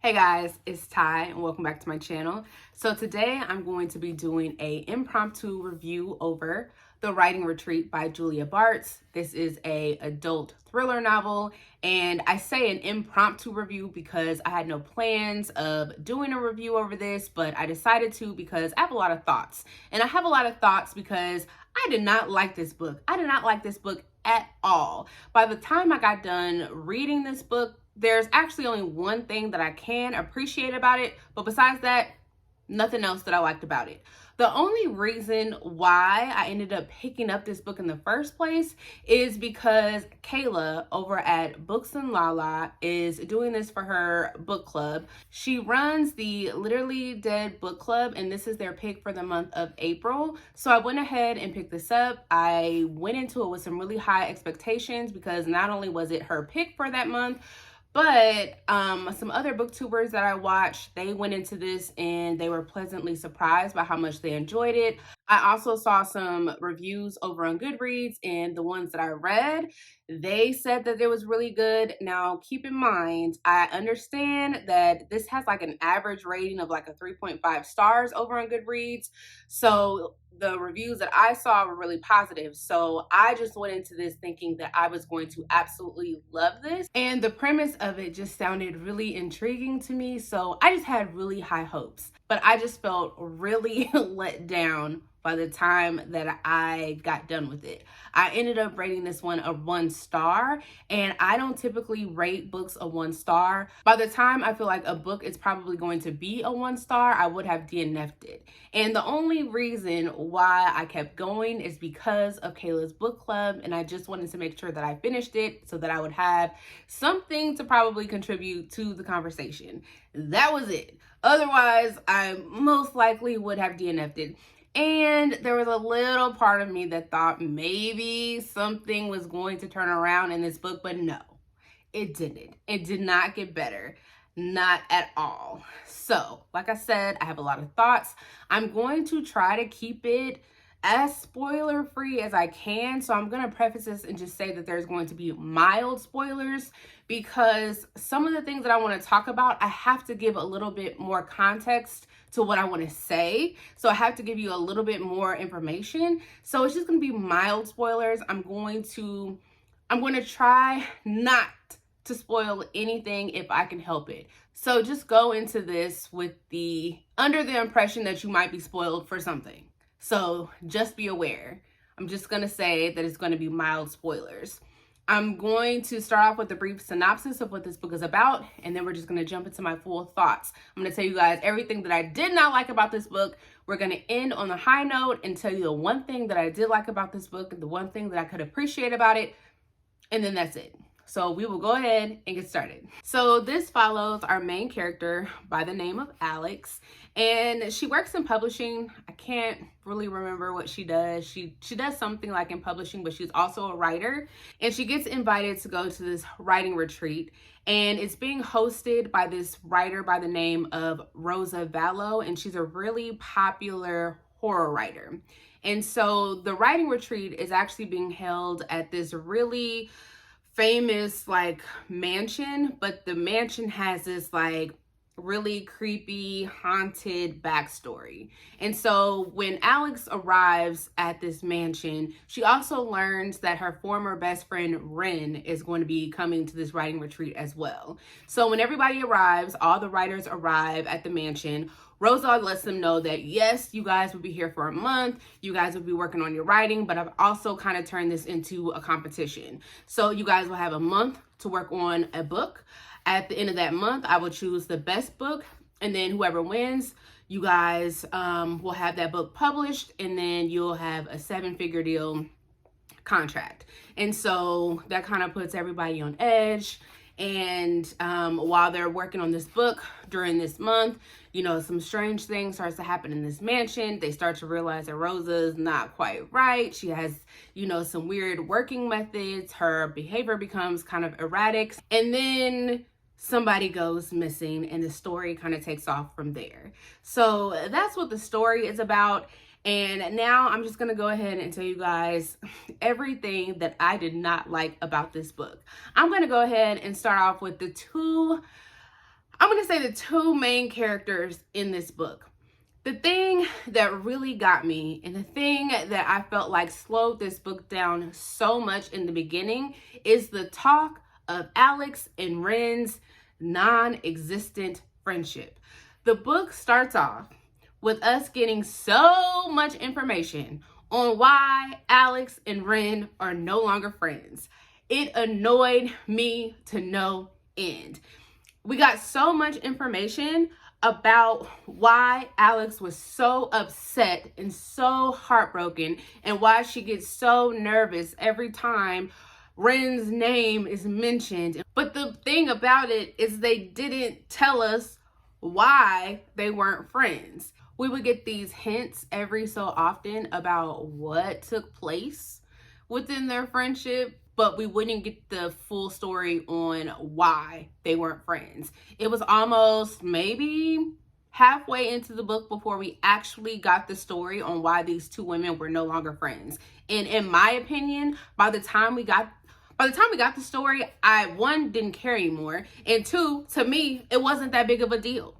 Hey guys, it's Ty and welcome back to my channel. So today I'm going to be doing an impromptu review over The Writing Retreat by Julia Bartz. This is an adult thriller novel, and I say an impromptu review because I had no plans of doing a review over this, but I decided to because I have a lot of thoughts. And I have a lot of thoughts because I did not like this book. I did not like this book at all. By the time I got done reading this book, there's actually only one thing that I can appreciate about it, but besides that, nothing else that I liked about it. The only reason why I ended up picking up this book in the first place is because Kayla over at Books and Lala is doing this for her book club. She runs the Literally Dead book club, and this is their pick for the month of April. So I went ahead and picked this up. I went into it with some really high expectations because not only was it her pick for that month, but some other booktubers that I watched, they went into this and they were pleasantly surprised by how much they enjoyed it. I also saw some reviews over on Goodreads, and the ones that I read, they said that it was really good. Now, keep in mind, I understand that this has like an average rating of like a 3.5 stars over on Goodreads. So the reviews that I saw were really positive. So I just went into this thinking that I was going to absolutely love this. And the premise of it just sounded really intriguing to me. So I just had really high hopes. But I just felt really let down by the time that I got done with it. I ended up rating this one a 1 star, and I don't typically rate books a 1 star. By the time I feel like a book is probably going to be a 1 star, I would have DNF'd it. And the only reason why I kept going is because of Kayla's book club, and I just wanted to make sure that I finished it so that I would have something to probably contribute to the conversation. That was it. Otherwise, I most likely would have DNF'd it. And there was a little part of me that thought maybe something was going to turn around in this book, but no, it didn't. It did not get better. Not at all. So, like I said, I have a lot of thoughts. I'm going to try to keep it as spoiler free as I can. So I'm going to preface this and just say that there's going to be mild spoilers because some of the things that I want to talk about, I have to give a little bit more context to what I want to say. So I have to give you a little bit more information. So it's just going to be mild spoilers. I'm going to try not to spoil anything if I can help it. So just go into this with under the impression that you might be spoiled for something. So just be aware. I'm just going to say that it's going to be mild spoilers. I'm going to start off with a brief synopsis of what this book is about, and then we're just going to jump into my full thoughts. I'm going to tell you guys everything that I did not like about this book. We're going to end on a high note and tell you the one thing that I did like about this book and the one thing that I could appreciate about it, and then that's it. So we will go ahead and get started. So this follows our main character by the name of Alex, and she works in publishing. I can't really remember what she does. She does something like in publishing, but she's also a writer, and she gets invited to go to this writing retreat, and it's being hosted by this writer by the name of Rosa Vallow, and she's a really popular horror writer. And so the writing retreat is actually being held at this really famous like mansion, but the mansion has this like really creepy haunted backstory. And so when Alex arrives at this mansion, she also learns that her former best friend Ren is going to be coming to this writing retreat as well. So when everybody arrives, all the writers arrive at the mansion. Rosa lets them know that yes, you guys will be here for a month. You guys will be working on your writing, but I've also kind of turned this into a competition. So you guys will have a month to work on a book. At the end of that month, I will choose the best book, and then whoever wins, you guys will have that book published, and then you'll have a 7-figure deal contract. And so that kind of puts everybody on edge. And while they're working on this book during this month, you know, some strange things starts to happen in this mansion. They start to realize that Rosa's not quite right. She has, you know, some weird working methods. Her behavior becomes kind of erratic. And then somebody goes missing, and the story kind of takes off from there. So that's what the story is about. And now I'm just going to go ahead and tell you guys everything that I did not like about this book. I'm going to go ahead and start off with the two I'm going to say the two main characters in this book. The thing that really got me and the thing that I felt like slowed this book down so much in the beginning is the talk of Alex and Ren's non-existent friendship. The book starts off with us getting so much information on why Alex and Ren are no longer friends. It annoyed me to no end. We got so much information about why Alex was so upset and so heartbroken and why she gets so nervous every time Ren's name is mentioned. But the thing about it is they didn't tell us why they weren't friends. We would get these hints every so often about what took place within their friendship, but we wouldn't get the full story on why they weren't friends. It was almost maybe halfway into the book before we actually got the story on why these two women were no longer friends. And in my opinion, by the time we got the story, I, one, didn't care anymore, and two, to me, it wasn't that big of a deal.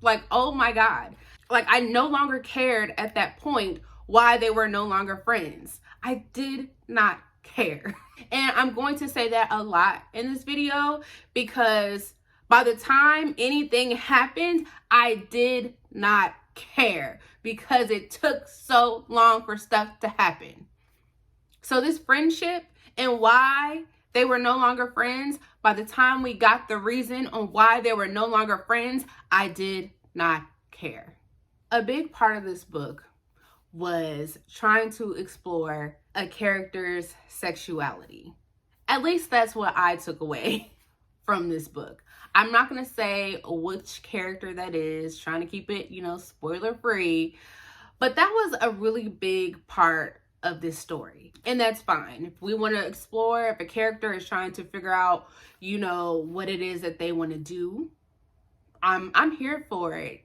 Like, oh my God. Like, I no longer cared at that point why they were no longer friends. I did not care. And I'm going to say that a lot in this video because by the time anything happened, I did not care because it took so long for stuff to happen. So this friendship and why they were no longer friends, by the time we got the reason on why they were no longer friends, I did not care. A big part of this book was trying to explore a character's sexuality. At least that's what I took away from this book. I'm not going to say which character that is, trying to keep it, spoiler free, but that was a really big part of this story. And that's fine. If we want to explore, if a character is trying to figure out, what it is that they want to do, I'm here for it.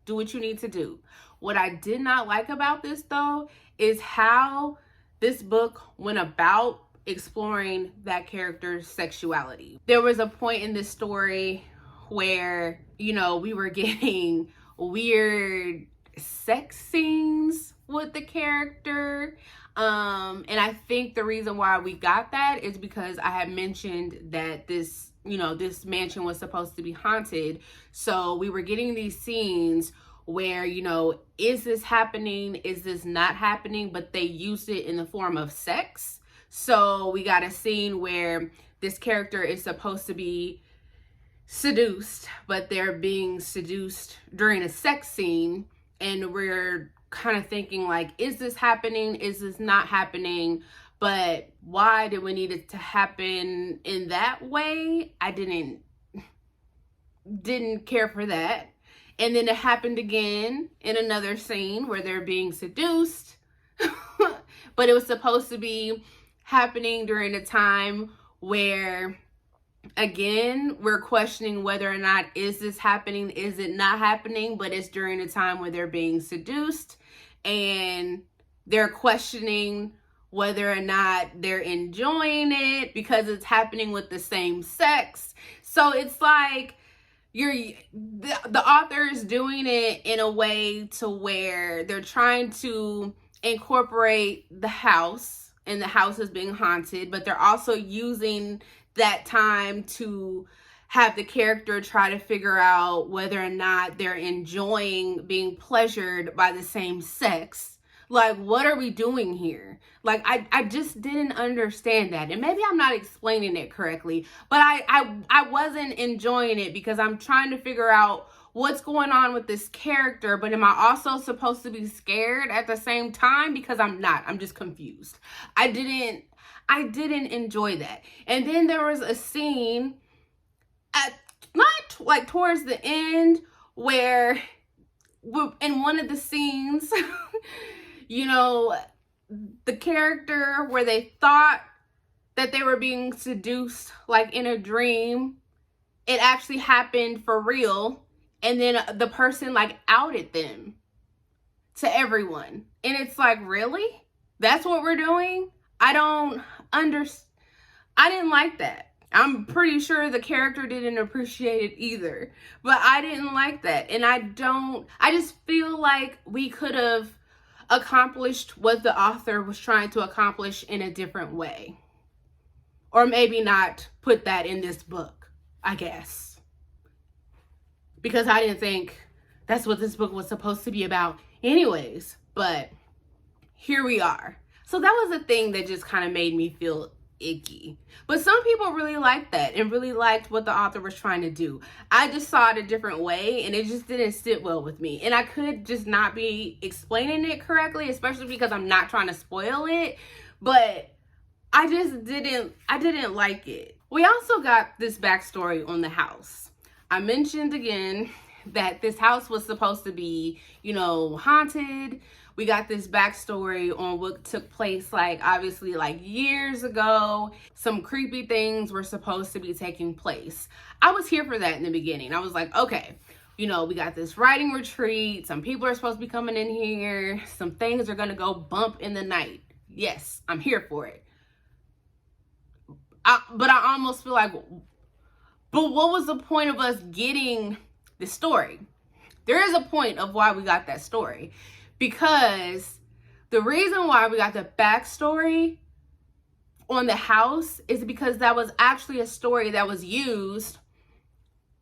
Do what you need to do. What I did not like about this, though, is how this book went about exploring that character's sexuality. There was a point in this story where, we were getting weird sex scenes with the character. And I think the reason why we got that is because I had mentioned that this mansion was supposed to be haunted. So we were getting these scenes where, is this happening? Is this not happening? But they used it in the form of sex. So we got a scene where this character is supposed to be seduced, but they're being seduced during a sex scene. And we're kind of thinking like, is this happening? Is this not happening? But why did we need it to happen in that way? I didn't care for that. And then it happened again in another scene where they're being seduced. But it was supposed to be happening during a time where, again, we're questioning whether or not is this happening, is it not happening, but it's during a time where they're being seduced and they're questioning whether or not they're enjoying it because it's happening with the same sex. So it's like the author is doing it in a way to where they're trying to incorporate the house and the house is being haunted, but they're also using that time to have the character try to figure out whether or not they're enjoying being pleasured by the same sex. Like, what are we doing here? Like, I just didn't understand that. And maybe I'm not explaining it correctly, but I wasn't enjoying it because I'm trying to figure out what's going on with this character, but am I also supposed to be scared at the same time? Because I'm not. I'm just confused. I didn't enjoy that. And then there was a scene not like towards the end where in one of the scenes, the character where they thought that they were being seduced like in a dream, it actually happened for real. And then the person like outed them to everyone. And it's like, really? That's what we're doing? I didn't like that. I'm pretty sure the character didn't appreciate it either. But I didn't like that. And I just feel like we could have accomplished what the author was trying to accomplish in a different way. Or maybe not put that in this book, I guess. Because I didn't think that's what this book was supposed to be about anyways. But here we are. So that was a thing that just kind of made me feel icky. But some people really liked that and really liked what the author was trying to do. I just saw it a different way and it just didn't sit well with me. And I could just not be explaining it correctly, especially because I'm not trying to spoil it. But I didn't like it. We also got this backstory on the house. I mentioned again that this house was supposed to be, haunted. We got this backstory on what took place, obviously, years ago. Some creepy things were supposed to be taking place. I was here for that in the beginning. I was like, okay, we got this writing retreat. Some people are supposed to be coming in here. Some things are going to go bump in the night. Yes, I'm here for it. But I almost feel like, but what was the point of us getting the story? There is a point of why we got that story. Because the reason why we got the backstory on the house is because that was actually a story that was used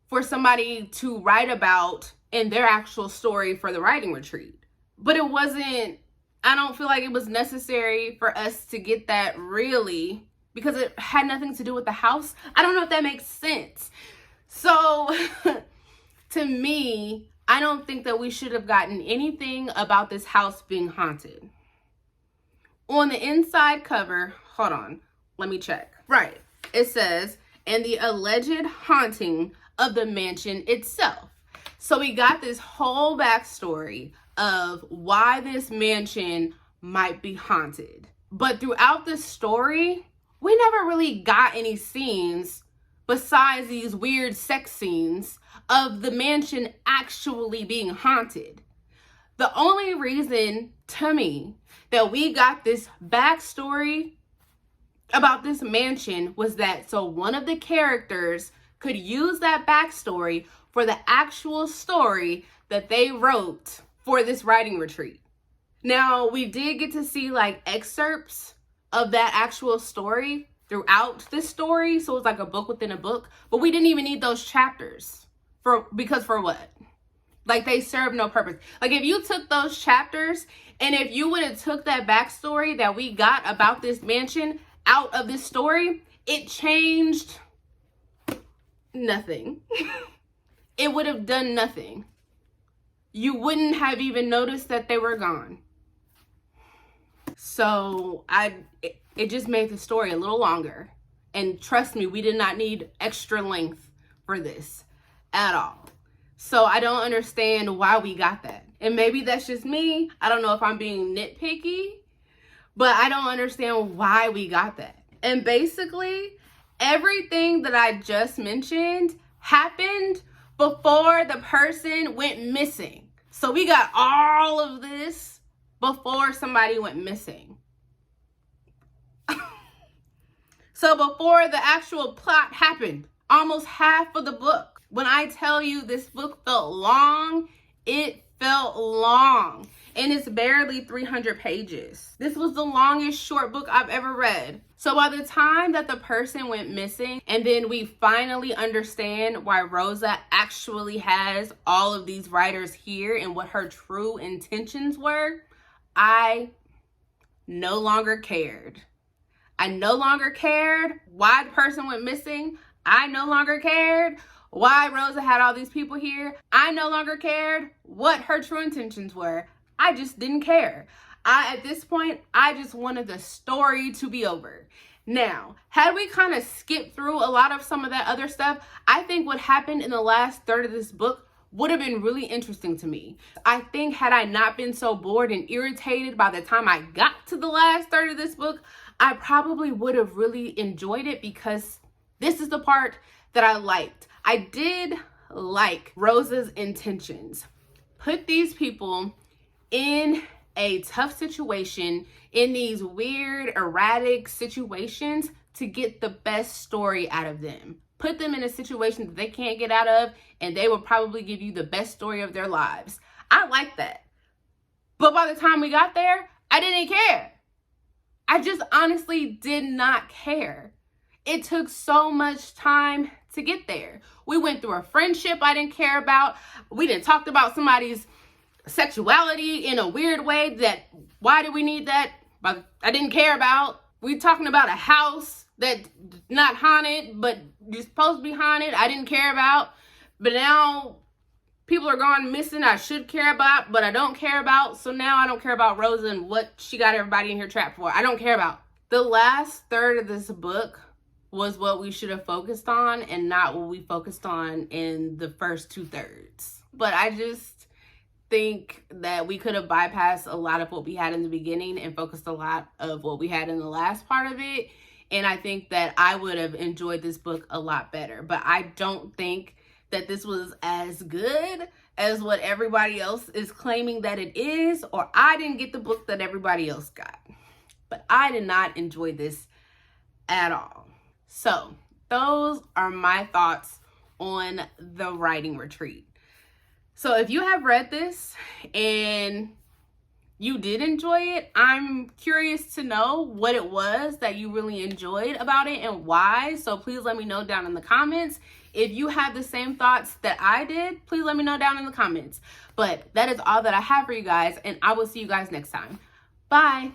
for somebody to write about in their actual story for the writing retreat. But it wasn't, I don't feel like it was necessary for us to get that really, because it had nothing to do with the house. I don't know if that makes sense. So to me, I don't think that we should have gotten anything about this house being haunted. On the inside cover, hold on, let me check. Right, it says, and the alleged haunting of the mansion itself. So we got this whole backstory of why this mansion might be haunted. But throughout the story, we never really got any scenes besides these weird sex scenes of the mansion actually being haunted. The only reason to me that we got this backstory about this mansion was that so one of the characters could use that backstory for the actual story that they wrote for this writing retreat. Now, we did get to see excerpts of that actual story throughout this story, so it's like a book within a book, but we didn't even need those chapters. Because for what? They serve no purpose. If you took those chapters and if you would have took that backstory that we got about this mansion out of this story, it changed nothing. It would have done nothing. You wouldn't have even noticed that they were gone. So it just made the story a little longer. And trust me, we did not need extra length for this at all. So I don't understand why we got that. And maybe that's just me. I don't know if I'm being nitpicky, but I don't understand why we got that. And basically, everything that I just mentioned happened before the person went missing. So we got all of this before somebody went missing. So before the actual plot happened, almost half of the book. When I tell you this book felt long, it felt long. And it's barely 300 pages. This was the longest short book I've ever read. So by the time that the person went missing, and then we finally understand why Rosa actually has all of these writers here and what her true intentions were, I no longer cared. I no longer cared why the person went missing. I no longer cared why Rosa had all these people here. I no longer cared what her true intentions were. I just didn't care. At this point, I just wanted the story to be over. Now, had we kind of skipped through a lot of some of that other stuff, I think what happened in the last third of this book would have been really interesting to me. I think had I not been so bored and irritated by the time I got to the last third of this book, I probably would have really enjoyed it because this is the part that I liked. I did like Rosa's intentions. Put these people in a tough situation, in these weird, erratic situations to get the best story out of them. Put them in a situation that they can't get out of, and they will probably give you the best story of their lives. I like that. But by the time we got there, I didn't care. I just honestly did not care. It took so much time to get there. We went through a friendship I didn't care about. We didn't talk about somebody's sexuality in a weird way that, why do we need that? But I didn't care about. We talking about a house that's not haunted, but you're supposed to be haunted. I didn't care about. But now people are gone missing I should care about, but I don't care about. So now I don't care about Rosa and what she got everybody in here trapped for. I don't care about. The last third of this book was what we should have focused on and not what we focused on in the first 2/3. But I just think that we could have bypassed a lot of what we had in the beginning and focused a lot of what we had in the last part of it. And I think that I would have enjoyed this book a lot better. But I don't think that this was as good as what everybody else is claiming that it is, or I didn't get the book that everybody else got. But I did not enjoy this at all. So those are my thoughts on the writing retreat. So if you have read this and you did enjoy it, I'm curious to know what it was that you really enjoyed about it and why. So please let me know down in the comments. If you have the same thoughts that I did, please let me know down in the comments. But that is all that I have for you guys, and I will see you guys next time. Bye.